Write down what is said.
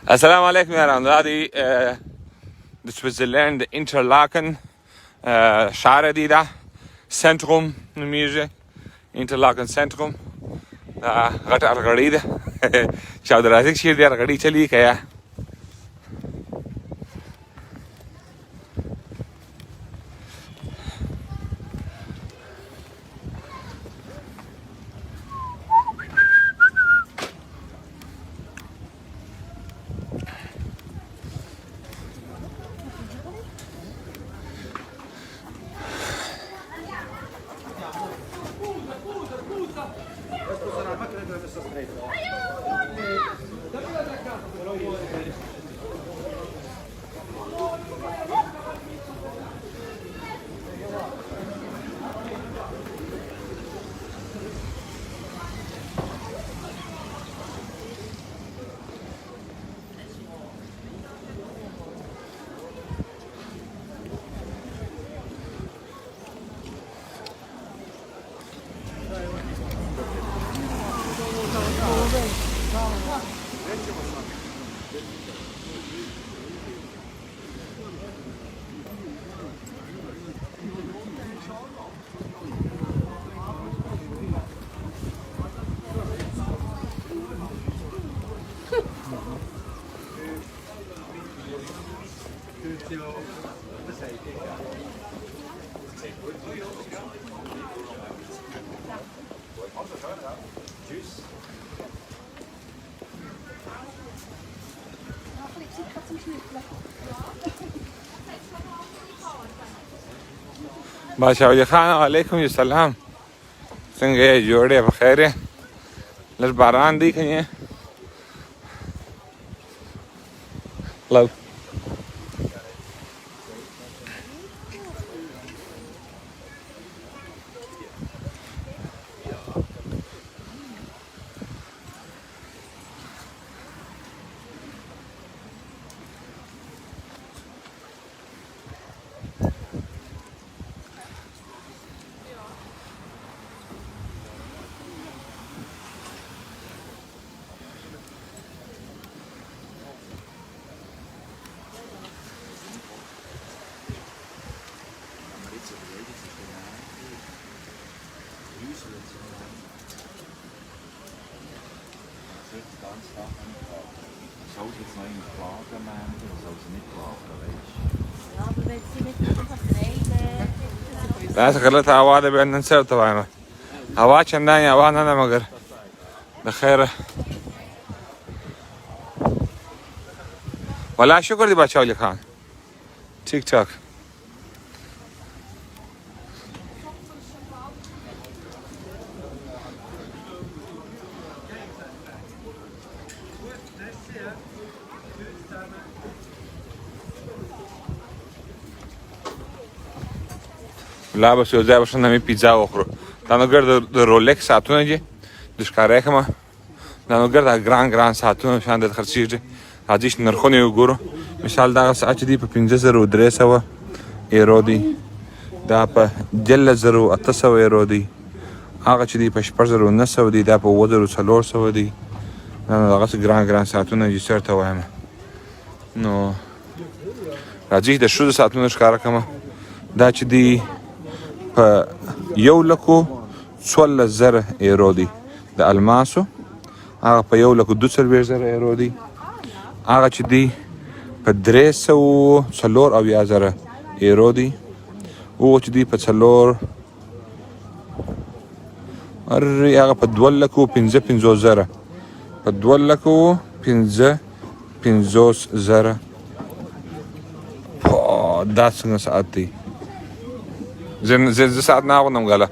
Assalamu alaikum یارانو. دا دی د سویټزرلینډ د انټرلاکن ښار دی، دا سنټروم نومیږي، انټرلاکن سنټروم. دا غټه ارغړۍ ده چې عبدالرازق شیر دی ارغړۍ چلی که یا بادشاه ولی خان علیکم السلام. څنګه یې جوړ یې؟ په خیر یې؟ لږ باران دی که نه؟ لو داسې غلطه هوا ده. بیا نن څه ورته وایم، هوا چندانې هوا نه ده، مګر د خیره والله شکر دی بادشاه ولی خان. ټیک ټاک. لا بس یو ځای به ښه نامې پیزا وخورو. دا نو ګر د رولکس ساعتونه دي، د ښکاره یې کړمه. دا نو ګر دا ګران ساعتونه شان د خرڅېږي. راځئ چې نرخونه یې وګورو. مثال دغه ساعت چې دی په 5300 ایرو دی، دا په 10800 ایرو دی، هغه چې دی په 6900 دی، دا په 8400 دی. دا نو دغسې ګران ساعتونه دي، څه ورته وایم. نو راځئ د ښځو ساعتونه ښکاره کړمه. دا چې دی په 1,14,000 ایرو دی د الماسو، هغه په 1,42,000 ایرو دی. هغه چې دی په 304,000 ایرو دی. هغه چې دی په 4 هغه په 2,55,000 په 2,55,000. دا څنګه ساعت دی؟ زه ساعت نه اغوندم ګله.